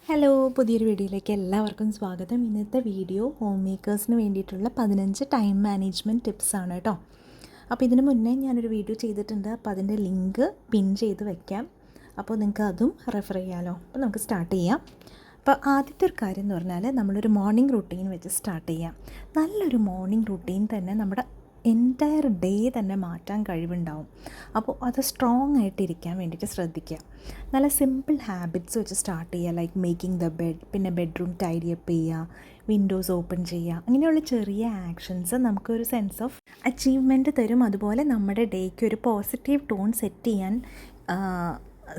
Hello, പുതിയൊരു വീഡിയോയിലേക്ക് എല്ലാവർക്കും സ്വാഗതം. ഇന്നത്തെ വീഡിയോ ഹോം മേക്കേഴ്സിന് വേണ്ടിയിട്ടുള്ള 15 ടൈം മാനേജ്മെൻറ്റ് ടിപ്സാണ് കേട്ടോ. അപ്പോൾ ഇതിന് മുന്നേ ഞാനൊരു വീഡിയോ ചെയ്തിട്ടുണ്ട്. അപ്പോൾ അതിൻ്റെ ലിങ്ക് പിൻ ചെയ്ത് വെക്കാം. അപ്പോൾ നിങ്ങൾക്ക് അതും റെഫർ ചെയ്യാമല്ലോ. അപ്പോൾ നമുക്ക് സ്റ്റാർട്ട് ചെയ്യാം. അപ്പോൾ ആദ്യത്തെ ഒരു കാര്യം എന്ന് പറഞ്ഞാൽ നമ്മളൊരു മോർണിംഗ് റുട്ടീൻ വെച്ച് സ്റ്റാർട്ട് ചെയ്യാം. നല്ലൊരു മോർണിംഗ് റുട്ടീൻ തന്നെ നമ്മുടെ എൻറ്റയർ ഡേ തന്നെ മാറ്റാൻ കഴിവുണ്ടാവും. അപ്പോൾ അത് സ്ട്രോങ് ആയിട്ടിരിക്കാൻ വേണ്ടിയിട്ട് ശ്രദ്ധിക്കുക. നല്ല സിമ്പിൾ ഹാബിറ്റ്സ് വെച്ച് സ്റ്റാർട്ട് ചെയ്യുക. ലൈക്ക് മേക്കിംഗ് ദ ബെഡ്, പിന്നെ ബെഡ്റൂം ടൈഡി അപ്പ് ചെയ്യുക, വിൻഡോസ് ഓപ്പൺ ചെയ്യുക. അങ്ങനെയുള്ള ചെറിയ ആക്ഷൻസ് നമുക്കൊരു സെൻസ് ഓഫ് അച്ചീവ്മെൻറ്റ് തരും. അതുപോലെ നമ്മുടെ ഡേക്ക് ഒരു പോസിറ്റീവ് ടോൺ സെറ്റ് ചെയ്യാൻ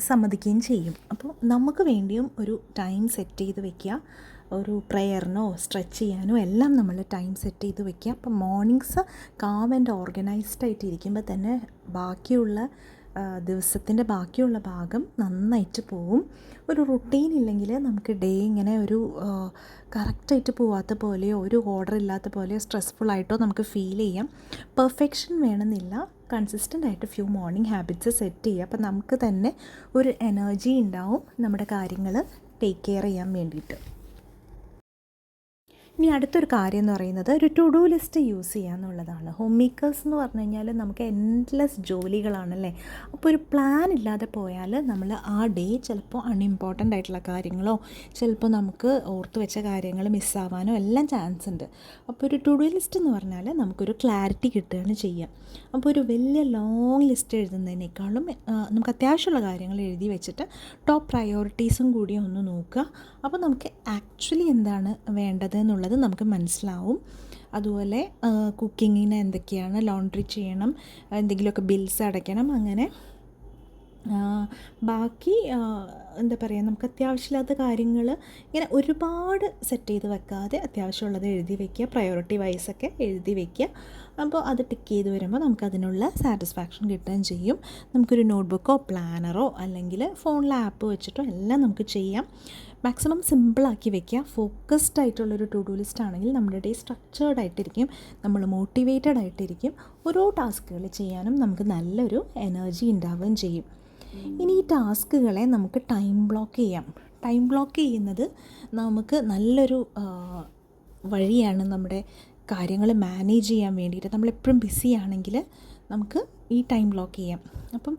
സമ്മതിക്കുകയും ചെയ്യും. അപ്പോൾ നമുക്ക് വേണ്ടിയും ഒരു ടൈം സെറ്റ് ചെയ്ത് വെക്കുക. ഒരു പ്രെയറിനോ സ്ട്രെച്ച് ചെയ്യാനോ എല്ലാം നമ്മൾ ടൈം സെറ്റ് ചെയ്ത് വെക്കുക. അപ്പോൾ മോർണിംഗ്സ് കാം ആൻഡ് ഓർഗനൈസ്ഡ് ആയിട്ട് ഇരിക്കുമ്പോൾ തന്നെ ബാക്കിയുള്ള ദിവസത്തിൻ്റെ ബാക്കിയുള്ള ഭാഗം നന്നായിട്ട് പോവും. ഒരു റുട്ടീൻ ഇല്ലെങ്കിൽ നമുക്ക് ഡേ ഇങ്ങനെ ഒരു കറക്റ്റായിട്ട് പോവാത്ത പോലെയോ ഒരു ഓർഡർ ഇല്ലാത്ത പോലെയോ സ്ട്രെസ്ഫുള്ളായിട്ടോ നമുക്ക് ഫീൽ ചെയ്യാം. പെർഫെക്ഷൻ വേണമെന്നില്ല. കൺസിസ്റ്റൻ്റ് ആയിട്ട് ഫ്യൂ മോർണിംഗ് ഹാബിറ്റ്സ് സെറ്റ് ചെയ്യുക. അപ്പോൾ നമുക്ക് തന്നെ ഒരു എനർജി ഉണ്ടാവും നമ്മുടെ കാര്യങ്ങൾ ടേക്ക് കെയർ ചെയ്യാൻ വേണ്ടിയിട്ട്. ഇനി അടുത്തൊരു കാര്യം എന്ന് പറയുന്നത് ഒരു ടു ഡു ലിസ്റ്റ് യൂസ് ചെയ്യുക എന്നുള്ളതാണ്. ഹോം മേക്കേഴ്സ് എന്ന് പറഞ്ഞു കഴിഞ്ഞാൽ നമുക്ക് എൻഡ്ലെസ് ജോലികളാണല്ലേ. അപ്പോൾ ഒരു പ്ലാൻ ഇല്ലാതെ പോയാൽ നമ്മൾ ആ ഡേ ചിലപ്പോൾ അൺഇമ്പോർട്ടൻ്റ് ആയിട്ടുള്ള കാര്യങ്ങളോ ചിലപ്പോൾ നമുക്ക് ഓർത്ത് വെച്ച കാര്യങ്ങൾ മിസ്സാവാനോ എല്ലാം ചാൻസ് ഉണ്ട്. അപ്പോൾ ഒരു ടു ഡു ലിസ്റ്റ് എന്ന് പറഞ്ഞാൽ നമുക്കൊരു ക്ലാരിറ്റി കിട്ടുകയാണ് ചെയ്യുക. അപ്പോൾ ഒരു വലിയ ലോങ് ലിസ്റ്റ് എഴുതുന്നതിനേക്കാളും നമുക്ക് അത്യാവശ്യമുള്ള കാര്യങ്ങൾ എഴുതി വെച്ചിട്ട് ടോപ്പ് പ്രയോറിറ്റീസും കൂടി ഒന്ന് നോക്കുക. അപ്പോൾ നമുക്ക് ആക്ച്വലി എന്താണ് വേണ്ടത് എന്നുള്ളത് നമുക്ക് മനസ്സിലാവും. അതുപോലെ കുക്കിങ്ങിന് എന്തൊക്കെയാണ്, ലോണ്ട്രി ചെയ്യണം, എന്തെങ്കിലുമൊക്കെ ബിൽസ് അടയ്ക്കണം, അങ്ങനെ ബാക്കി എന്താ പറയുക, നമുക്ക് അത്യാവശ്യമില്ലാത്ത കാര്യങ്ങൾ ഇങ്ങനെ ഒരുപാട് സെറ്റ് ചെയ്ത് വെക്കാതെ അത്യാവശ്യമുള്ളത് എഴുതി വയ്ക്കുക. പ്രയോറിറ്റി വൈസൊക്കെ എഴുതി വയ്ക്കുക. അപ്പോൾ അത് ടിക്ക് ചെയ്ത് വരുമ്പോൾ നമുക്കതിനുള്ള സാറ്റിസ്ഫാക്ഷൻ കിട്ടുകയും ചെയ്യും. നമുക്കൊരു നോട്ട്ബുക്കോ പ്ലാനറോ അല്ലെങ്കിൽ ഫോണിലെ ആപ്പ് വെച്ചിട്ടോ എല്ലാം നമുക്ക് ചെയ്യാം. മാക്സിമം സിമ്പിളാക്കി വെക്കുക. ഫോക്കസ്ഡ് ആയിട്ടുള്ളൊരു ടു ഡു ലിസ്റ്റ് ആണെങ്കിൽ നമ്മുടെ ഡേ സ്ട്രക്ചേർഡ് ആയിട്ടിരിക്കും, നമ്മൾ മോട്ടിവേറ്റഡ് ആയിട്ടിരിക്കും. ഓരോ ടാസ്കുകൾ ചെയ്യാനും നമുക്ക് നല്ലൊരു എനർജി ഉണ്ടാവുകയും ചെയ്യും. ഇനി ഈ ടാസ്കുകളെ നമുക്ക് ടൈം ബ്ലോക്ക് ചെയ്യാം. ടൈം ബ്ലോക്ക് ചെയ്യുന്നത് നമുക്ക് നല്ലൊരു വഴിയാണ് നമ്മുടെ കാര്യങ്ങൾ മാനേജ് ചെയ്യാൻ വേണ്ടിയിട്ട്. നമ്മളെപ്പോഴും ബിസി ആണെങ്കിൽ നമുക്ക് ഈ ടൈം ബ്ലോക്ക് ചെയ്യാം. അപ്പം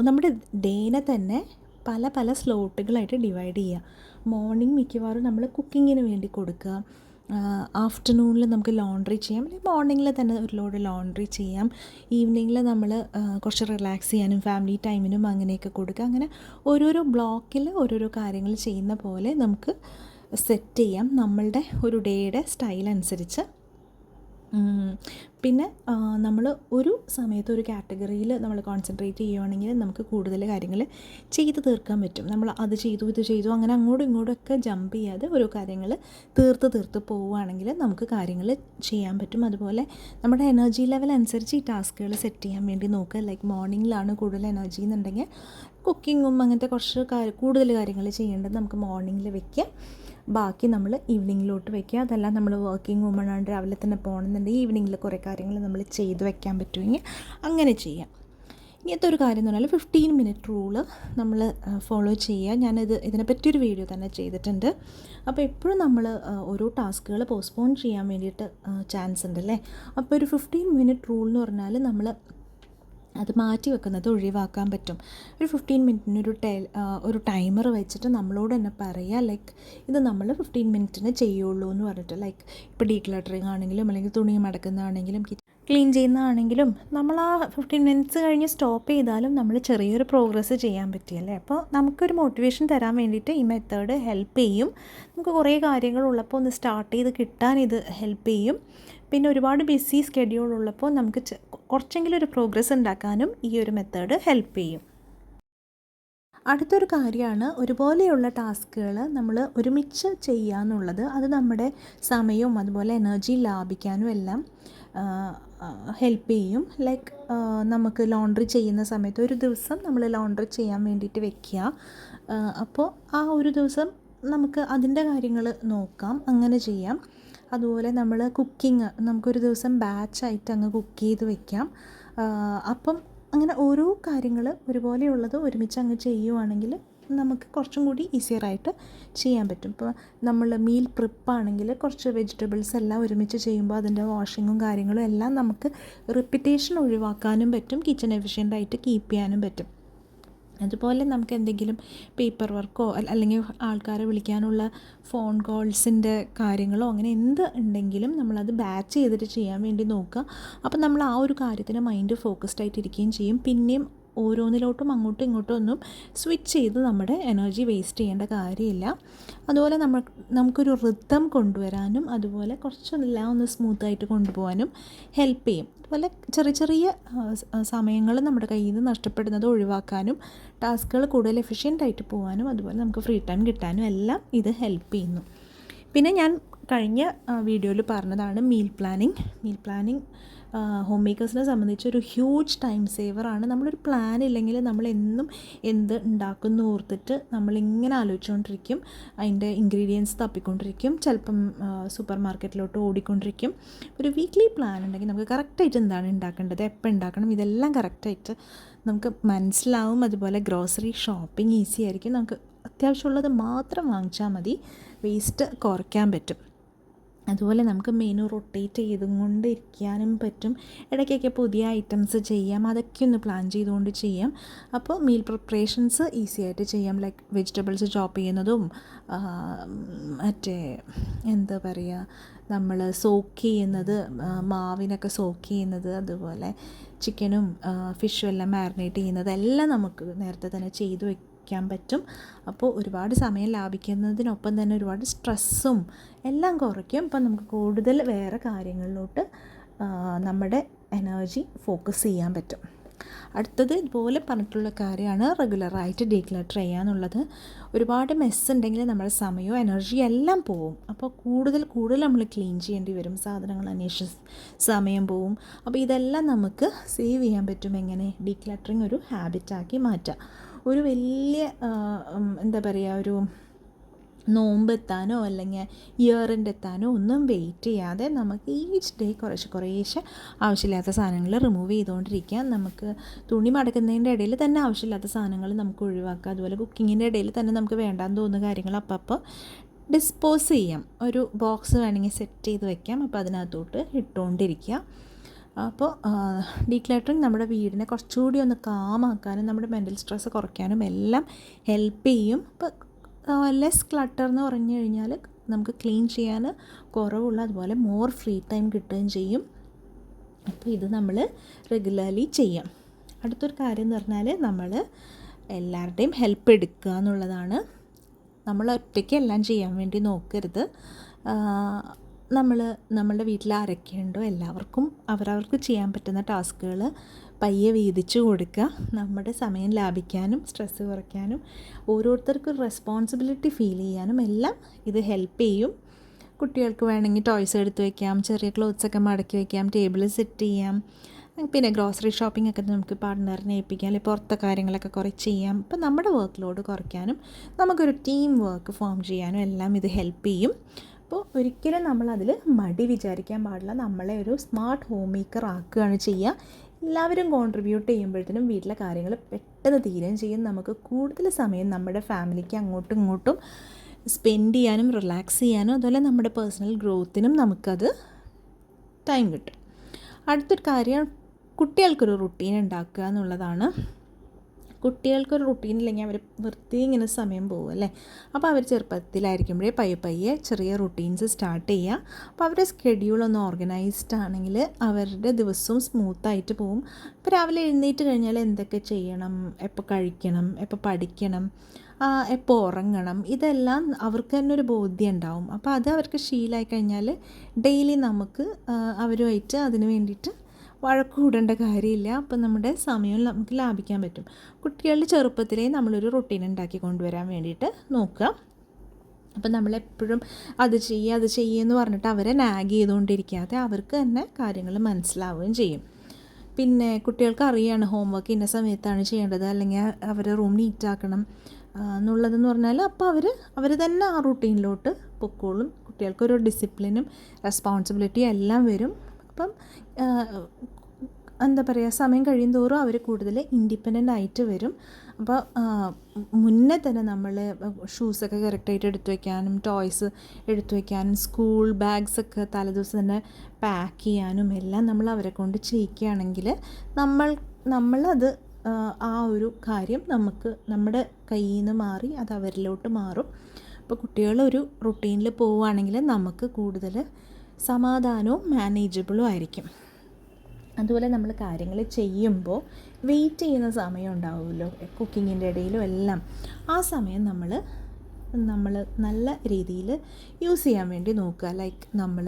നമ്മുടെ ഡേനെ തന്നെ പല പല സ്ലോട്ടുകളായിട്ട് ഡിവൈഡ് ചെയ്യുക. മോർണിംഗ് മിക്കവാറും നമ്മൾ കുക്കിങ്ങിന് വേണ്ടി കൊടുക്കുക. ആഫ്റ്റർനൂണിൽ നമുക്ക് ലോണ്ട്രി ചെയ്യാം, അല്ലെങ്കിൽ മോർണിംഗിൽ തന്നെ ഒരു ലോഡ് ലോണ്ട്രി ചെയ്യാം. ഈവനിങ്ങിൽ നമ്മൾ കുറച്ച് റിലാക്സ് ചെയ്യാനും ഫാമിലി ടൈമിനും അങ്ങനെയൊക്കെ കൊടുക്കുക. അങ്ങനെ ഓരോരോ ബ്ലോക്കിൽ ഓരോരോ കാര്യങ്ങൾ ചെയ്യുന്ന പോലെ നമുക്ക് സെറ്റ് ചെയ്യാം നമ്മളുടെ ഒരു ഡേയുടെ സ്റ്റൈൽ അനുസരിച്ച്. പിന്നെ നമ്മൾ ഒരു സമയത്ത് ഒരു കാറ്റഗറിയിൽ നമ്മൾ കോൺസെൻട്രേറ്റ് ചെയ്യുകയാണെങ്കിൽ നമുക്ക് കൂടുതൽ കാര്യങ്ങൾ ചെയ്ത് തീർക്കാൻ പറ്റും. നമ്മൾ അത് ചെയ്തു ഇത് ചെയ്തു അങ്ങനെ അങ്ങോട്ടും ഇങ്ങോട്ടുമൊക്കെ ജമ്പ് ചെയ്യാതെ ഓരോ കാര്യങ്ങൾ തീർത്ത് പോവുകയാണെങ്കിൽ നമുക്ക് കാര്യങ്ങൾ ചെയ്യാൻ പറ്റും. അതുപോലെ നമ്മുടെ എനർജി ലെവൽ അനുസരിച്ച് ഈ ടാസ്കുകൾ സെറ്റ് ചെയ്യാൻ വേണ്ടി നോക്കുക. ലൈക്ക് മോർണിംഗിലാണ് കൂടുതൽ എനർജി എന്നുണ്ടെങ്കിൽ കുക്കിങ്ങും അങ്ങനത്തെ കുറച്ച് കൂടുതൽ കാര്യങ്ങൾ ചെയ്യേണ്ടത് നമുക്ക് മോർണിംഗിൽ വയ്ക്കാം. ബാക്കി നമ്മൾ ഈവനിങ്ങിലോട്ട് വയ്ക്കുക. അതെല്ലാം നമ്മൾ വർക്കിംഗ് വുമണാണ്, രാവിലെ തന്നെ പോകണമെന്നുണ്ടെങ്കിൽ ഈവനിങ്ങിൽ കുറേ കാര്യങ്ങൾ നമ്മൾ ചെയ്ത് വെക്കാൻ പറ്റുമെങ്കിൽ അങ്ങനെ ചെയ്യാം. ഇങ്ങനത്തെ ഒരു കാര്യം എന്ന് പറഞ്ഞാൽ 15 മിനിറ്റ് റൂള് നമ്മൾ ഫോളോ ചെയ്യുക. ഇതിനെപ്പറ്റിയൊരു വീഡിയോ തന്നെ ചെയ്തിട്ടുണ്ട്. അപ്പോൾ എപ്പോഴും നമ്മൾ ഓരോ ടാസ്കുകൾ പോസ്റ്റ്പോൺ ചെയ്യാൻ വേണ്ടിയിട്ട് ചാൻസ് ഉണ്ടല്ലേ. അപ്പോൾ ഒരു 15 മിനിറ്റ് റൂൾ എന്ന് പറഞ്ഞാൽ നമ്മൾ അത് മാറ്റി വെക്കുന്നത് ഒഴിവാക്കാൻ പറ്റും. ഒരു 15 മിനിറ്റിന് ഒരു ടൈമർ വെച്ചിട്ട് നമ്മളോട് തന്നെ പറയുക, ലൈക്ക് ഇത് നമ്മൾ 15 മിനിറ്റിന് ചെയ്യുള്ളൂ എന്ന് പറഞ്ഞിട്ട്. ലൈക്ക് ഇപ്പോൾ ഡീക്ലട്ടറിങ് ആണെങ്കിലും അല്ലെങ്കിൽ തുണി മടക്കുന്നതാണെങ്കിലും ക്ലീൻ ചെയ്യുന്നതാണെങ്കിലും നമ്മൾ ആ 15 മിനിറ്റ്സ് കഴിഞ്ഞ് സ്റ്റോപ്പ് ചെയ്താലും നമ്മൾ ചെറിയൊരു പ്രോഗ്രസ് ചെയ്യാൻ പറ്റിയല്ലേ. അപ്പോൾ നമുക്കൊരു മോട്ടിവേഷൻ തരാൻ വേണ്ടിയിട്ട് ഈ മെത്തേഡ് ഹെൽപ്പ് ചെയ്യും. നമുക്ക് കുറേ കാര്യങ്ങളുള്ളപ്പോൾ ഒന്ന് സ്റ്റാർട്ട് ചെയ്ത് കിട്ടാൻ ഇത് ഹെൽപ്പ് ചെയ്യും. പിന്നെ ഒരുപാട് ബിസി സ്കെഡ്യൂൾ ഉള്ളപ്പോൾ നമുക്ക് കുറച്ചെങ്കിലും ഒരു പ്രോഗ്രസ് ഉണ്ടാക്കാനും ഈ ഒരു മെത്തേഡ് ഹെൽപ്പ് ചെയ്യും. അടുത്തൊരു കാര്യമാണ് ഒരുപോലെയുള്ള ടാസ്കുകൾ നമ്മൾ ഒരുമിച്ച് ചെയ്യുക എന്നുള്ളത്. അത് നമ്മുടെ സമയവും അതുപോലെ എനർജി ലാഭിക്കാനും എല്ലാം ഹെൽപ്പ് ചെയ്യും. ലൈക്ക് നമുക്ക് ലോണ്ട്രി ചെയ്യുന്ന സമയത്ത് ഒരു ദിവസം നമ്മൾ ലോണ്ട്രി ചെയ്യാൻ വേണ്ടിയിട്ട് വെക്കുക. അപ്പോൾ ആ ഒരു ദിവസം നമുക്ക് അതിൻ്റെ കാര്യങ്ങൾ നോക്കാം, അങ്ങനെ ചെയ്യാം. അതുപോലെ നമ്മൾ കുക്കിംഗ് നമുക്കൊരു ദിവസം ബാച്ചായിട്ട് അങ്ങ് കുക്ക് ചെയ്ത് വെക്കാം. അപ്പം അങ്ങനെ ഓരോ കാര്യങ്ങൾ ഒരുപോലെയുള്ളത് ഒരുമിച്ച് അങ്ങ് ചെയ്യുവാണെങ്കിൽ നമുക്ക് കുറച്ചും കൂടി ഈസിയറായിട്ട് ചെയ്യാൻ പറ്റും. ഇപ്പോൾ നമ്മൾ മീൽ പ്രിപ്പാണെങ്കിൽ കുറച്ച് വെജിറ്റബിൾസ് എല്ലാം ഒരുമിച്ച് ചെയ്യുമ്പോൾ അതിൻ്റെ വാഷിങ്ങും കാര്യങ്ങളും എല്ലാം നമുക്ക് റിപ്പീറ്റേഷൻ ഒഴിവാക്കാനും പറ്റും, കിച്ചൺ എഫിഷ്യൻ്റായിട്ട് കീപ്പ് ചെയ്യാനും പറ്റും. അതുപോലെ നമുക്ക് എന്തെങ്കിലും പേപ്പർ വർക്കോ അല്ലെങ്കിൽ ആൾക്കാരെ വിളിക്കാനുള്ള ഫോൺ കോൾസിൻ്റെ കാര്യങ്ങളോ അങ്ങനെ എന്ത് ഉണ്ടെങ്കിലും നമ്മളത് ബാച്ച് ചെയ്തിട്ട് ചെയ്യാൻ വേണ്ടി നോക്കുക. അപ്പോൾ നമ്മൾ ആ ഒരു കാര്യത്തിന് മൈൻഡ് ഫോക്കസ്ഡ് ആയിട്ടിരിക്കുകയും ചെയ്യും. പിന്നെയും ഓരോന്നിലോട്ടും അങ്ങോട്ടും ഇങ്ങോട്ടും ഒന്നും സ്വിച്ച് ചെയ്ത് നമ്മുടെ എനർജി വേസ്റ്റ് ചെയ്യേണ്ട കാര്യമില്ല. അതുപോലെ നമുക്കൊരു റിതം കൊണ്ടുവരാനും അതുപോലെ കുറച്ചെല്ലാം ഒന്ന് സ്മൂത്തായിട്ട് കൊണ്ടുപോകാനും ഹെൽപ്പ് ചെയ്യും. അതുപോലെ ചെറിയ ചെറിയ സമയങ്ങൾ നമ്മുടെ കയ്യിൽ നിന്ന് നഷ്ടപ്പെടുന്നത് ഒഴിവാക്കാനും ടാസ്കുകൾ കൂടുതൽ എഫിഷ്യൻ്റായിട്ട് പോകാനും അതുപോലെ നമുക്ക് ഫ്രീ ടൈം കിട്ടാനും എല്ലാം ഇത് ഹെൽപ്പ് ചെയ്യുന്നു. പിന്നെ ഞാൻ കഴിഞ്ഞ വീഡിയോയിൽ പറഞ്ഞതാണ് മീൽ പ്ലാനിങ് ഹോം മേക്കേഴ്സിനെ സംബന്ധിച്ച് ഒരു ഹ്യൂജ് ടൈം സേവറാണ്. നമ്മളൊരു പ്ലാൻ ഇല്ലെങ്കിൽ നമ്മളെന്നും എന്ത് ഉണ്ടാക്കുന്നു ഓർത്തിട്ട് നമ്മളിങ്ങനെ ആലോചിച്ചുകൊണ്ടിരിക്കും, അതിൻ്റെ ഇൻഗ്രീഡിയൻസ് തപ്പിക്കൊണ്ടിരിക്കും, ചിലപ്പം സൂപ്പർ മാർക്കറ്റിലോട്ട് ഓടിക്കൊണ്ടിരിക്കും. ഒരു വീക്ക്ലി പ്ലാൻ ഉണ്ടെങ്കിൽ നമുക്ക് കറക്റ്റായിട്ട് എന്താണ് ഉണ്ടാക്കേണ്ടത്, എപ്പോൾ ഉണ്ടാക്കണം, ഇതെല്ലാം കറക്റ്റായിട്ട് നമുക്ക് മനസ്സിലാവും. അതുപോലെ ഗ്രോസറി ഷോപ്പിംഗ് ഈസി ആയിരിക്കും. നമുക്ക് അത്യാവശ്യമുള്ളത് മാത്രം വാങ്ങിച്ചാൽ മതി, വേസ്റ്റ് കുറയ്ക്കാൻ പറ്റും. അതുപോലെ നമുക്ക് മെനു റൊട്ടേറ്റ് ചെയ്തുകൊണ്ടിരിക്കാനും പറ്റും. ഇടയ്ക്കൊക്കെ പുതിയ ഐറ്റംസ് ചെയ്യാം, അതൊക്കെ ഒന്ന് പ്ലാൻ ചെയ്തുകൊണ്ട് ചെയ്യാം. അപ്പോൾ മീൽ പ്രിപ്പറേഷൻസ് ഈസി ആയിട്ട് ചെയ്യാം. ലൈക്ക് വെജിറ്റബിൾസ് ചോപ്പ് ചെയ്യുന്നതും മറ്റേ എന്താ പറയുക, നമ്മൾ സോക്ക് ചെയ്യുന്നത്, മാവിനൊക്കെ സോക്ക് ചെയ്യുന്നത്, അതുപോലെ ചിക്കനും ഫിഷും എല്ലാം മാരിനേറ്റ് ചെയ്യുന്നത് എല്ലാം നമുക്ക് നേരത്തെ തന്നെ ചെയ്തു വയ്ക്കാൻ പറ്റും. അപ്പോൾ ഒരുപാട് സമയം ലാഭിക്കുന്നതിനൊപ്പം തന്നെ ഒരുപാട് സ്ട്രെസ്സും എല്ലാം കുറയ്ക്കും. അപ്പം നമുക്ക് കൂടുതൽ വേറെ കാര്യങ്ങളിലോട്ട് നമ്മുടെ എനർജി ഫോക്കസ് ചെയ്യാൻ പറ്റും. അടുത്തത് ഇതുപോലെ പറഞ്ഞിട്ടുള്ള കാര്യമാണ് റെഗുലറായിട്ട് ഡീക്ലട്ടർ ചെയ്യാന്നുള്ളത്. ഒരുപാട് മെസ്സ് ഉണ്ടെങ്കിൽ നമ്മുടെ സമയവും എനർജിയും എല്ലാം പോവും. അപ്പോൾ കൂടുതൽ നമ്മൾ ക്ലീൻ ചെയ്യേണ്ടി വരും, സാധനങ്ങൾ അന്വേഷിച്ച് സമയം പോവും. അപ്പോൾ ഇതെല്ലാം നമുക്ക് സേവ് ചെയ്യാൻ പറ്റും. എങ്ങനെ? ഡീക്ലട്ടറിങ് ഒരു ഹാബിറ്റാക്കി മാറ്റാം. ഒരു വലിയ എന്താ പറയുക, ഒരു നോമ്പെത്താനോ അല്ലെങ്കിൽ ഇയർ എൻഡ് എത്താനോ ഒന്നും വെയിറ്റ് ചെയ്യാതെ നമുക്ക് ഈച്ച് ഡേ കുറേശ്ശെ ആവശ്യമില്ലാത്ത സാധനങ്ങൾ റിമൂവ് ചെയ്തുകൊണ്ടിരിക്കുക. നമുക്ക് തുണി മടക്കുന്നതിൻ്റെ ഇടയിൽ തന്നെ ആവശ്യമില്ലാത്ത സാധനങ്ങൾ നമുക്ക് ഒഴിവാക്കാം. അതുപോലെ കുക്കിങ്ങിൻ്റെ ഇടയിൽ തന്നെ നമുക്ക് വേണ്ടാന്ന് തോന്നുന്ന കാര്യങ്ങൾ അപ്പോൾ ഡിസ്പോസ് ചെയ്യാം. ഒരു ബോക്സ് വേണമെങ്കിൽ സെറ്റ് ചെയ്ത് വെക്കാം, അപ്പോൾ അതിനകത്തോട്ട് ഇട്ടുകൊണ്ടിരിക്കുക. അപ്പോൾ ഡീക്ലട്ടറിങ് നമ്മുടെ വീടിനെ കുറച്ചുകൂടി ഒന്ന് കാമാക്കാനും നമ്മുടെ മെൻ്റൽ സ്ട്രെസ്സ് കുറയ്ക്കാനും എല്ലാം ഹെൽപ്പ് ചെയ്യും. ഇപ്പോൾ ലെസ് ക്ലട്ടർ എന്ന് പറഞ്ഞു കഴിഞ്ഞാൽ നമുക്ക് ക്ലീൻ ചെയ്യാൻ കുറവുള്ള, അതുപോലെ മോർ ഫ്രീ ടൈം കിട്ടുകയും ചെയ്യും. അപ്പോൾ ഇത് നമ്മൾ റെഗുലർലി ചെയ്യാം. അടുത്തൊരു കാര്യം എന്ന് പറഞ്ഞാൽ നമ്മൾ എല്ലാവരുടെയും ഹെൽപ്പ് എടുക്കുക എന്നുള്ളതാണ്. നമ്മൾ ഒറ്റയ്ക്ക് എല്ലാം ചെയ്യാൻ വേണ്ടി നോക്കരുത്. നമ്മളുടെ വീട്ടിൽ ആരൊക്കെയുണ്ടോ എല്ലാവർക്കും അവരവർക്ക് ചെയ്യാൻ പറ്റുന്ന ടാസ്കുകൾ പയ്യെ വീതിച്ചു കൊടുക്കുക. നമ്മുടെ സമയം ലാഭിക്കാനും സ്ട്രെസ്സ് കുറയ്ക്കാനും ഓരോരുത്തർക്കും റെസ്പോൺസിബിലിറ്റി ഫീൽ ചെയ്യാനും എല്ലാം ഇത് ഹെൽപ്പ് ചെയ്യും. കുട്ടികൾക്ക് വേണമെങ്കിൽ ടോയ്സ് എടുത്ത് വയ്ക്കാം, ചെറിയ ക്ലോത്ത്സൊക്കെ മടക്കി വയ്ക്കാം, ടേബിൾ സെറ്റ് ചെയ്യാം. പിന്നെ ഗ്രോസറി ഷോപ്പിംഗ് ഒക്കെ നമുക്ക് പാർട്ട്ണറിനെ ഏൽപ്പിക്കാം, അല്ലെങ്കിൽ പുറത്തെ കാര്യങ്ങളൊക്കെ കുറേ ചെയ്യാം. അപ്പോൾ നമ്മുടെ വർക്ക് ലോഡ് കുറയ്ക്കാനും നമുക്കൊരു ടീം വർക്ക് ഫോം ചെയ്യാനും എല്ലാം ഇത് ഹെൽപ്പ് ചെയ്യും. അപ്പോൾ ഒരിക്കലും നമ്മളതിൽ മടി വിചാരിക്കാൻ പാടില്ല. നമ്മളെ ഒരു സ്മാർട്ട് ഹോം മേക്കർ ആക്കുകയാണ് ചെയ്യുക. എല്ലാവരും കോൺട്രിബ്യൂട്ട് ചെയ്യുമ്പോഴത്തേനും വീട്ടിലെ കാര്യങ്ങൾ പെട്ടെന്ന് തീരുകയും ചെയ്യും. നമുക്ക് കൂടുതൽ സമയം നമ്മുടെ ഫാമിലിക്ക് അങ്ങോട്ടും ഇങ്ങോട്ടും സ്പെൻഡ് ചെയ്യാനും റിലാക്സ് ചെയ്യാനും അതുപോലെ നമ്മുടെ പേഴ്സണൽ ഗ്രോത്തിനും നമുക്കത് ടൈം കിട്ടും. അടുത്തൊരു കാര്യം, കുട്ടികൾക്കൊരു റുട്ടീൻ ഉണ്ടാക്കുക എന്നുള്ളതാണ്. കുട്ടികൾക്കൊരു റുട്ടീനില്ലെങ്കിൽ അവർ വൃത്തി ഇങ്ങനെ സമയം പോകും അല്ലേ. അപ്പോൾ അവർ ചെറുപ്പത്തിലായിരിക്കുമ്പോഴേ പയ്യെ ചെറിയ റുട്ടീൻസ് സ്റ്റാർട്ട് ചെയ്യുക. അപ്പോൾ അവരുടെ സ്കെഡ്യൂളൊന്ന് ഓർഗനൈസ്ഡ് ആണെങ്കിൽ അവരുടെ ദിവസവും സ്മൂത്തായിട്ട് പോകും. ഇപ്പോൾ രാവിലെ എഴുന്നേറ്റ് കഴിഞ്ഞാൽ എന്തൊക്കെ ചെയ്യണം, എപ്പോൾ കഴിക്കണം, എപ്പോൾ പഠിക്കണം, എപ്പോൾ ഉറങ്ങണം, ഇതെല്ലാം അവർക്ക് തന്നെ ഒരു ബോധ്യം ഉണ്ടാവും. അപ്പോൾ അത് അവർക്ക് ശീലമായി കഴിഞ്ഞാൽ ഡെയിലി നമുക്ക് അവരുമായിട്ട് അതിന് വേണ്ടിയിട്ട് വഴക്ക് കൂടേണ്ട കാര്യമില്ല. അപ്പം നമ്മുടെ സമയം നമുക്ക് ലാഭിക്കാൻ പറ്റും. കുട്ടികളുടെ ചെറുപ്പത്തിലേ നമ്മളൊരു റൊട്ടീൻ ഉണ്ടാക്കി കൊണ്ടുവരാൻ വേണ്ടിയിട്ട് നോക്കുക. അപ്പം നമ്മളെപ്പോഴും അത് ചെയ്യുമെന്ന് പറഞ്ഞിട്ട് അവരെ നാഗ് ചെയ്തുകൊണ്ടിരിക്കാതെ അവർക്ക് തന്നെ കാര്യങ്ങൾ മനസ്സിലാവുകയും ചെയ്യും. പിന്നെ കുട്ടികൾക്ക് അറിയാണ് ഹോംവർക്ക് ഇന്ന സമയത്താണ് ചെയ്യേണ്ടത്, അല്ലെങ്കിൽ അവരെ റൂം നീറ്റാക്കണം എന്നുള്ളതെന്ന് പറഞ്ഞാൽ അപ്പോൾ അവർ തന്നെ ആ റൂട്ടീനിലോട്ട് പൊക്കോളും. കുട്ടികൾക്കൊരു ഡിസിപ്ലിനും റെസ്പോൺസിബിലിറ്റിയും എല്ലാം വരും. അപ്പം എന്താ പറയുക, സമയം കഴിയും തോറും അവർ കൂടുതൽ ഇൻഡിപെൻഡൻ്റ് ആയിട്ട് വരും. അപ്പോൾ മുന്നേ തന്നെ നമ്മൾ ഷൂസൊക്കെ കറക്റ്റായിട്ട് എടുത്തു വയ്ക്കാനും, ടോയ്സ് എടുത്തു വയ്ക്കാനും, സ്കൂൾ ബാഗ്സൊക്കെ തലേദിവസം തന്നെ പാക്ക് ചെയ്യാനും എല്ലാം നമ്മൾ അവരെ കൊണ്ട് ചെയ്യിക്കുകയാണെങ്കിൽ നമ്മളത് ആ ഒരു കാര്യം നമുക്ക് നമ്മുടെ കയ്യിൽ നിന്ന് മാറി അത് അവരിലോട്ട് മാറും. അപ്പോൾ കുട്ടികളൊരു റുട്ടീനിൽ പോവുകയാണെങ്കിൽ നമുക്ക് കൂടുതൽ സമാധാനവും മാനേജബിളും ആയിരിക്കും. അതുപോലെ നമ്മൾ കാര്യങ്ങൾ ചെയ്യുമ്പോൾ വെയിറ്റ് ചെയ്യുന്ന സമയം ഉണ്ടാവുമല്ലോ, കുക്കിങ്ങിൻ്റെ ഇടയിലും എല്ലാം. ആ സമയം നമ്മൾ നല്ല രീതിയിൽ യൂസ് ചെയ്യാൻ വേണ്ടി നോക്കുക. ലൈക്ക് നമ്മൾ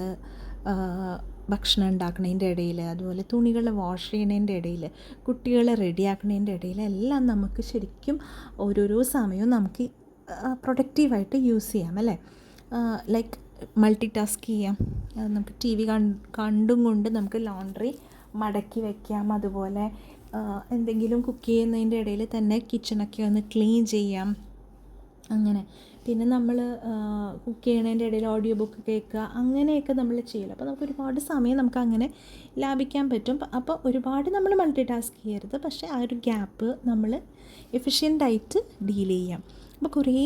ഭക്ഷണം ഉണ്ടാക്കുന്നതിൻ്റെ ഇടയിൽ, അതുപോലെ തുണികൾ വാഷ് ചെയ്യുന്നതിൻ്റെ ഇടയിൽ, കുട്ടികളെ റെഡിയാക്കുന്നതിൻ്റെ ഇടയിൽ എല്ലാം നമുക്ക് ശരിക്കും ഓരോരോ സമയവും നമുക്ക് പ്രൊഡക്റ്റീവായിട്ട് യൂസ് ചെയ്യാം അല്ലേ. ലൈക്ക് മൾട്ടി ടാസ്ക് ചെയ്യാം. നമുക്ക് ടി വി കണ്ടും കൊണ്ട് നമുക്ക് ലോണ്ട്രി മടക്കി വയ്ക്കാം. അതുപോലെ എന്തെങ്കിലും കുക്ക് ചെയ്യുന്നതിൻ്റെ ഇടയിൽ തന്നെ കിച്ചണൊക്കെ ഒന്ന് ക്ലീൻ ചെയ്യാം. അങ്ങനെ പിന്നെ നമ്മൾ കുക്ക് ചെയ്യണതിൻ്റെ ഇടയിൽ ഓഡിയോ ബുക്ക് കേൾക്കുക, അങ്ങനെയൊക്കെ നമ്മൾ ചെയ്യില്ല. അപ്പോൾ നമുക്ക് ഒരുപാട് സമയം നമുക്ക് അങ്ങനെ ലാഭിക്കാൻ പറ്റും. അപ്പോൾ ഒരുപാട് നമ്മൾ മൾട്ടി ടാസ്ക് ചെയ്യരുത്, പക്ഷേ ആ ഒരു ഗ്യാപ്പ് നമ്മൾ എഫിഷ്യൻ്റായിട്ട് ഡീൽ ചെയ്യാം. അപ്പോൾ കുറേ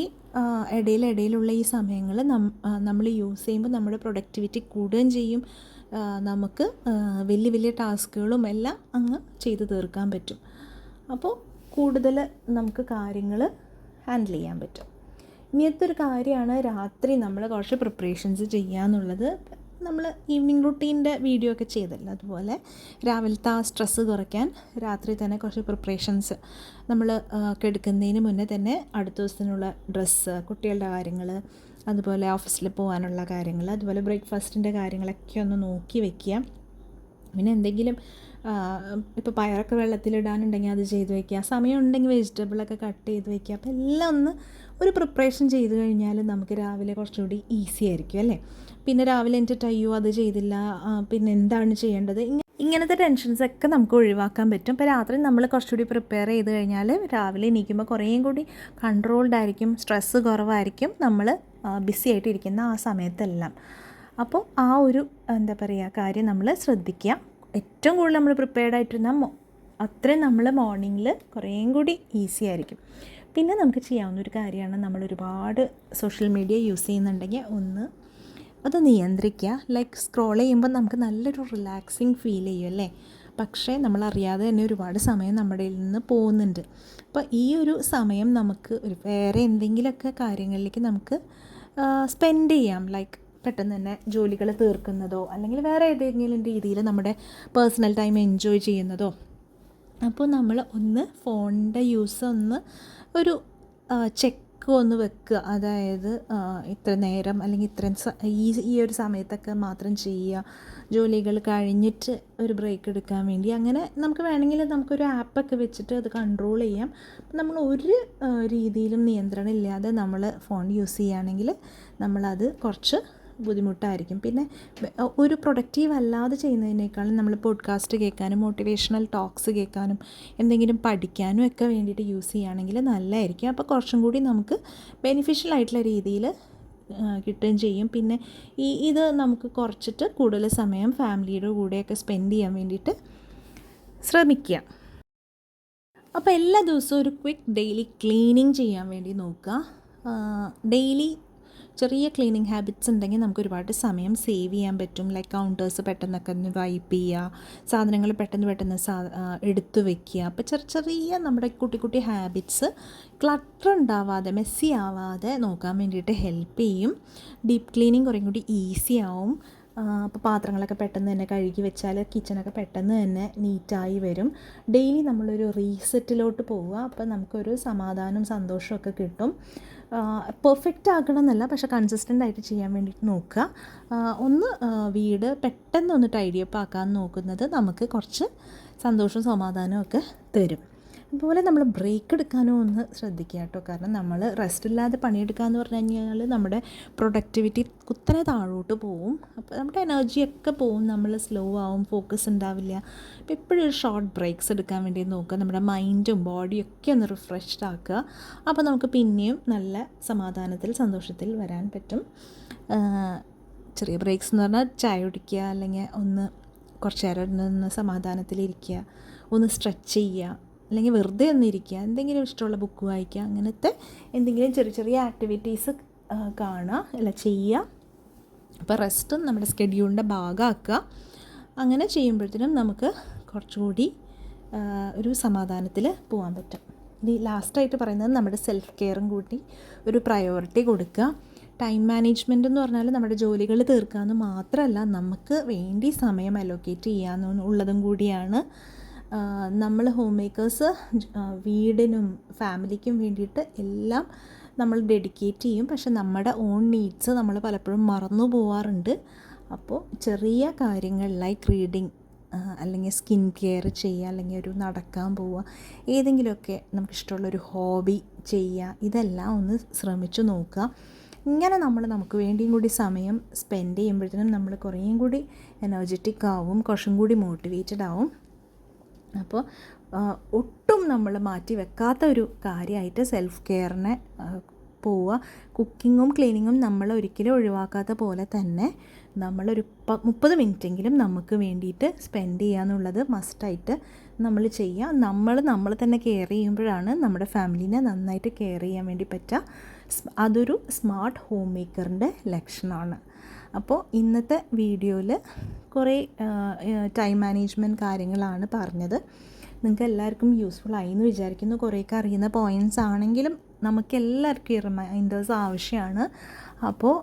ഇടയിലുള്ള ഈ സമയങ്ങൾ നമ്മൾ യൂസ് ചെയ്യുമ്പോൾ നമ്മുടെ പ്രൊഡക്ടിവിറ്റി കൂടുകയും ചെയ്യും. നമുക്ക് വലിയ ടാസ്കുകളും എല്ലാം അങ്ങ് ചെയ്ത് തീർക്കാൻ പറ്റും. അപ്പോൾ കൂടുതൽ നമുക്ക് കാര്യങ്ങൾ ഹാൻഡിൽ ചെയ്യാൻ പറ്റും. ഇങ്ങനത്തെ ഒരു കാര്യമാണ് രാത്രി നമ്മൾ കുറച്ച് പ്രിപ്പറേഷൻസ് ചെയ്യുക എന്നുള്ളത്. നമ്മൾ ഈവനിങ് റുട്ടീൻ്റെ വീഡിയോ ഒക്കെ ചെയ്തല്ലോ, അതുപോലെ രാവിലത്തെ ആ സ്ട്രെസ്സ് കുറയ്ക്കാൻ രാത്രി തന്നെ കുറച്ച് പ്രിപ്പറേഷൻസ് നമ്മൾ കിടക്കുന്നതിന് മുന്നേ തന്നെ അടുത്ത ദിവസത്തിനുള്ള ഡ്രസ്സ്, കുട്ടികളുടെ കാര്യങ്ങൾ, അതുപോലെ ഓഫീസിൽ പോകാനുള്ള കാര്യങ്ങൾ, അതുപോലെ ബ്രേക്ക്ഫാസ്റ്റിൻ്റെ കാര്യങ്ങളൊക്കെ ഒന്ന് നോക്കി വയ്ക്കുക. പിന്നെ എന്തെങ്കിലും ഇപ്പോൾ പയറൊക്കെ വെള്ളത്തിലിടാനുണ്ടെങ്കിൽ അത് ചെയ്ത് വയ്ക്കുക, സമയം ഉണ്ടെങ്കിൽ വെജിറ്റബിളൊക്കെ കട്ട് ചെയ്ത് വയ്ക്കുക. അപ്പോൾ എല്ലാം ഒന്ന് ഒരു പ്രിപ്പറേഷൻ ചെയ്ത് കഴിഞ്ഞാൽ നമുക്ക് രാവിലെ കുറച്ചുകൂടി ഈസി ആയിരിക്കും അല്ലേ. പിന്നെ രാവിലെ എന്നിട്ട് അയ്യോ അത് ചെയ്തില്ല, പിന്നെ എന്താണ് ചെയ്യേണ്ടത്, ഇങ്ങനത്തെ ടെൻഷൻസൊക്കെ നമുക്ക് ഒഴിവാക്കാൻ പറ്റും. ഇപ്പോൾ രാത്രി നമ്മൾ കുറച്ചുകൂടി പ്രിപ്പയർ ചെയ്ത് കഴിഞ്ഞാൽ രാവിലെ എണീക്കുമ്പോൾ കുറേയും കൂടി കൺട്രോൾഡ് ആയിരിക്കും, സ്ട്രെസ്സ് കുറവായിരിക്കും നമ്മൾ ബിസി ആയിട്ടിരിക്കുന്ന ആ സമയത്തെല്ലാം. അപ്പോൾ ആ ഒരു എന്താ പറയുക കാര്യം നമ്മൾ ശ്രദ്ധിക്കുക. ഏറ്റവും കൂടുതൽ നമ്മൾ പ്രിപ്പയർഡ് ആയിട്ടിരുന്നാൽ അത്രയും നമ്മൾ മോർണിംഗിൽ കുറേയും കൂടി ഈസി ആയിരിക്കും. പിന്നെ നമുക്ക് ചെയ്യാവുന്ന ഒരു കാര്യമാണ്, നമ്മൾ ഒരുപാട് സോഷ്യൽ മീഡിയ യൂസ് ചെയ്യുന്നുണ്ടെങ്കിൽ അത് നിയന്ത്രിക്കുക. ലൈക്ക് സ്ക്രോൾ ചെയ്യുമ്പോൾ നമുക്ക് നല്ലൊരു റിലാക്സിങ് ഫീൽ ചെയ്യും അല്ലേ, പക്ഷേ നമ്മളറിയാതെ തന്നെ ഒരുപാട് സമയം നമ്മുടെ നിന്ന് പോകുന്നുണ്ട്. അപ്പോൾ ഈ ഒരു സമയം നമുക്ക് വേറെ എന്തെങ്കിലുമൊക്കെ കാര്യങ്ങളിലേക്ക് നമുക്ക് സ്പെൻഡ് ചെയ്യാം. ലൈക്ക് പെട്ടെന്ന് തന്നെ ജോലികൾ തീർക്കുന്നതോ, അല്ലെങ്കിൽ വേറെ ഏതെങ്കിലും രീതിയിൽ നമ്മുടെ പേഴ്സണൽ ടൈം എൻജോയ് ചെയ്യുന്നതോ. അപ്പോൾ നമ്മൾ ഫോണിൻ്റെ യൂസ് ഒരു ചെക്ക് ഒന്ന് വെക്കുക. അതായത് ഇത്ര നേരം അല്ലെങ്കിൽ ഈ ഒരു സമയത്തൊക്കെ മാത്രം ചെയ്യുക, ജോലികൾ കഴിഞ്ഞിട്ട് ഒരു ബ്രേക്ക് എടുക്കാൻ വേണ്ടി. അങ്ങനെ നമുക്ക് വേണമെങ്കിൽ നമുക്കൊരു ആപ്പൊക്കെ വെച്ചിട്ട് അത് കൺട്രോൾ ചെയ്യാം. നമ്മൾ ഒരു രീതിയിലും നിയന്ത്രണം ഇല്ലാതെ നമ്മൾ ഫോൺ യൂസ് ചെയ്യുകയാണെങ്കിൽ നമ്മളത് കുറച്ച് ബുദ്ധിമുട്ടായിരിക്കും. പിന്നെ ഒരു പ്രൊഡക്റ്റീവ് അല്ലാതെ ചെയ്യുന്നതിനേക്കാളും നമ്മൾ പോഡ്കാസ്റ്റ് കേൾക്കാനും മോട്ടിവേഷണൽ ടോക്സ് കേൾക്കാനും എന്തെങ്കിലും പഠിക്കാനും ഒക്കെ വേണ്ടിയിട്ട് യൂസ് ചെയ്യുകയാണെങ്കിൽ നല്ലതായിരിക്കും. അപ്പോൾ കുറച്ചും കൂടി നമുക്ക് ബെനിഫിഷ്യൽ ആയിട്ടുള്ള രീതിയിൽ കിട്ടുകയും ചെയ്യും. പിന്നെ ഇത് നമുക്ക് കുറച്ചിട്ട് കൂടുതൽ സമയം ഫാമിലിയുടെ കൂടെയൊക്കെ സ്പെൻഡ് ചെയ്യാൻ വേണ്ടിയിട്ട് ശ്രമിക്കുക. അപ്പോൾ എല്ലാ ദിവസവും ഒരു ക്വിക്ക് ഡെയിലി ക്ലീനിങ് ചെയ്യാൻ വേണ്ടി നോക്കുക. ഡെയിലി ചെറിയ ക്ലീനിങ് ഹാബിറ്റ്സ് ഉണ്ടെങ്കിൽ നമുക്ക് ഒരുപാട് സമയം സേവ് ചെയ്യാൻ പറ്റും. ലൈക്ക് കൗണ്ടേഴ്സ് പെട്ടെന്നൊക്കെ ഒന്ന് വൈപ്പ് ചെയ്യുക, സാധനങ്ങൾ പെട്ടെന്ന് എടുത്തു വയ്ക്കുക. അപ്പോൾ ചെറിയ നമ്മുടെ കുട്ടി ഹാബിറ്റ്സ് ക്ലട്ടർ ഉണ്ടാവാതെ, മെസ്സി ആവാതെ നോക്കാൻ വേണ്ടിയിട്ട് ഹെൽപ്പ് ചെയ്യും. ഡീപ്പ് ക്ലീനിങ് കുറേ കൂടി ഈസി ആവും. അപ്പോൾ പാത്രങ്ങളൊക്കെ പെട്ടെന്ന് തന്നെ കഴുകി വെച്ചാൽ കിച്ചണൊക്കെ പെട്ടെന്ന് തന്നെ നീറ്റായി വരും. ഡെയിലി നമ്മളൊരു റീസെറ്റിലോട്ട് പോവുക. അപ്പോൾ നമുക്കൊരു സമാധാനവും സന്തോഷമൊക്കെ കിട്ടും. പെർഫെക്റ്റ് ആക്കണം എന്നല്ല, പക്ഷേ കൺസിസ്റ്റൻ്റ് ആയിട്ട് ചെയ്യാൻ വേണ്ടിയിട്ട് നോക്കുക. വീട് പെട്ടെന്ന് ടൈഡിയപ്പ് ആക്കാൻ നോക്കുന്നത് നമുക്ക് കുറച്ച് സന്തോഷവും സമാധാനവും ഒക്കെ തരും. അതുപോലെ നമ്മൾ ബ്രേക്ക് എടുക്കാനോ ശ്രദ്ധിക്കുക കേട്ടോ. കാരണം നമ്മൾ റെസ്റ്റ് ഇല്ലാതെ പണിയെടുക്കുക എന്ന് പറഞ്ഞു കഴിഞ്ഞാൽ നമ്മുടെ പ്രൊഡക്ടിവിറ്റി കുത്തനെ താഴോട്ട് പോവും. അപ്പോൾ നമ്മുടെ എനർജിയൊക്കെ പോവും, നമ്മൾ സ്ലോ ആവും, ഫോക്കസ് ഉണ്ടാവില്ല. അപ്പോൾ എപ്പോഴും ഒരു ഷോർട്ട് ബ്രേക്സ് എടുക്കാൻ വേണ്ടി നോക്കുക. നമ്മുടെ മൈൻഡും ബോഡിയും ഒക്കെ ഒന്ന് റിഫ്രഷ്ഡ് ആക്കുക. അപ്പോൾ നമുക്ക് പിന്നെയും നല്ല സമാധാനത്തിൽ സന്തോഷത്തിൽ വരാൻ പറ്റും. ചെറിയ ബ്രേക്സ് എന്ന് പറഞ്ഞാൽ ചായ കുടിക്കുക, അല്ലെങ്കിൽ കുറച്ച് നേരം ഒന്ന് സമാധാനത്തിലിരിക്കുക, ഒന്ന് സ്ട്രെച്ച് ചെയ്യുക, അല്ലെങ്കിൽ വെറുതെ ഒന്ന് ഇരിക്കുക, എന്തെങ്കിലും ഇഷ്ടമുള്ള ബുക്ക് വായിക്കുക, അങ്ങനത്തെ എന്തെങ്കിലും ചെറിയ ചെറിയ ആക്ടിവിറ്റീസ് കാണുക അല്ല ചെയ്യുക. അപ്പോൾ റെസ്റ്റും നമ്മുടെ സ്കെഡ്യൂളിൻ്റെ ഭാഗമാക്കുക. അങ്ങനെ ചെയ്യുമ്പോഴത്തേനും നമുക്ക് കുറച്ചുകൂടി ഒരു സമാധാനത്തിൽ പോകാൻ പറ്റും. ഇനി ലാസ്റ്റായിട്ട് പറയുന്നത് നമ്മുടെ സെൽഫ് കെയറും കൂടി ഒരു പ്രയോറിറ്റി കൊടുക്കുക. ടൈം മാനേജ്മെൻറ്റ് എന്ന് പറഞ്ഞാൽ നമ്മുടെ ജോലികൾ തീർക്കാമെന്ന് മാത്രമല്ല, നമുക്ക് വേണ്ടി സമയം അലോക്കേറ്റ് ചെയ്യാമെന്നുള്ളതും കൂടിയാണ്. നമ്മൾ ഹോം മേക്കേഴ്സ് വീടിനും ഫാമിലിക്കും വേണ്ടിയിട്ട് എല്ലാം നമ്മൾ ഡെഡിക്കേറ്റ് ചെയ്യും. പക്ഷെ നമ്മുടെ ഓൺ നീഡ്സ് നമ്മൾ പലപ്പോഴും മറന്നു പോവാറുണ്ട്. അപ്പോൾ ചെറിയ കാര്യങ്ങൾ ലൈക്ക് റീഡിങ്, അല്ലെങ്കിൽ സ്കിൻ കെയർ ചെയ്യുക, അല്ലെങ്കിൽ ഒരു നടക്കാൻ പോവുക, ഏതെങ്കിലുമൊക്കെ നമുക്കിഷ്ടമുള്ളൊരു ഹോബി ചെയ്യുക, ഇതെല്ലാം ഒന്ന് ശ്രമിച്ചു നോക്കുക. ഇങ്ങനെ നമുക്ക് വേണ്ടിയും കൂടി സമയം സ്പെൻഡ് ചെയ്യുമ്പോഴത്തേനും നമ്മൾ കുറേയും കൂടി എനർജറ്റിക് ആവും, കുറച്ചും കൂടി മോട്ടിവേറ്റഡ് ആവും. അപ്പോൾ ഒട്ടും നമ്മൾ മാറ്റി വെക്കാത്ത ഒരു കാര്യമായിട്ട് സെൽഫ് കെയറിനെ പോവുക. കുക്കിങ്ങും ക്ലീനിങ്ങും നമ്മൾ ഒരിക്കലും ഒഴിവാക്കാത്ത പോലെ തന്നെ നമ്മളൊരു 30 മിനിറ്റെങ്കിലും നമുക്ക് വേണ്ടിയിട്ട് സ്പെൻഡ് ചെയ്യുക എന്നുള്ളത് മസ്റ്റായിട്ട് നമ്മൾ ചെയ്യുക. നമ്മൾ തന്നെ കെയർ ചെയ്യുമ്പോഴാണ് നമ്മുടെ ഫാമിലീനെ നന്നായിട്ട് കെയർ ചെയ്യാൻ വേണ്ടി പറ്റുക. അതൊരു സ്മാർട്ട് ഹോം മേക്കറിൻ്റെ ലക്ഷണമാണ്. അപ്പോൾ ഇന്നത്തെ വീഡിയോയിൽ കുറേ ടൈം മാനേജ്മെൻറ്റ് കാര്യങ്ങളാണ് പറഞ്ഞത്. നിങ്ങൾക്ക് എല്ലാവർക്കും യൂസ്ഫുൾ ആയി എന്ന് വിചാരിക്കുന്നു. കുറേയൊക്കെ അറിയുന്ന പോയിൻറ്റ്സ് ആണെങ്കിലും നമുക്കെല്ലാവർക്കും ഈ റിമൈൻഡേഴ്സ് ആവശ്യമാണ്. അപ്പോൾ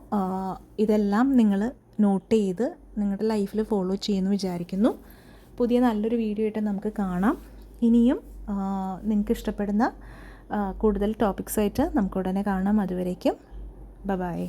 ഇതെല്ലാം നിങ്ങൾ നോട്ട് ചെയ്ത് നിങ്ങളുടെ ലൈഫിൽ ഫോളോ ചെയ്യുമെന്ന് വിചാരിക്കുന്നു. പുതിയ നല്ലൊരു വീഡിയോ ആയിട്ട് നമുക്ക് കാണാം. ഇനിയും നിങ്ങൾക്ക് ഇഷ്ടപ്പെടുന്ന കൂടുതൽ ടോപ്പിക്സായിട്ട് നമുക്ക് ഉടനെ കാണാം. അതുവരേക്കും ബൈ.